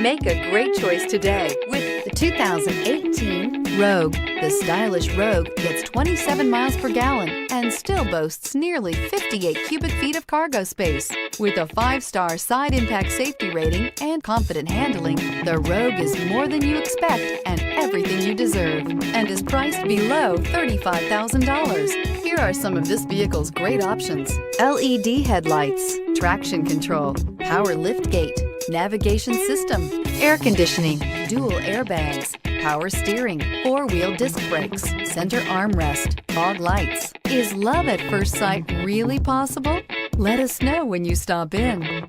Make a great choice today with the 2018 Rogue. The stylish Rogue gets 27 miles per gallon and still boasts nearly 58 cubic feet of cargo space. With a 5-star side impact safety rating and confident handling, the Rogue is more than you expect and everything you deserve, and is priced below $35,000. Here are some of this vehicle's great options: LED headlights, traction control, power liftgate, navigation system, air conditioning, dual airbags, power steering, 4-wheel disc brakes, center armrest, fog lights. Is love at first sight really possible? Let us know when you stop in.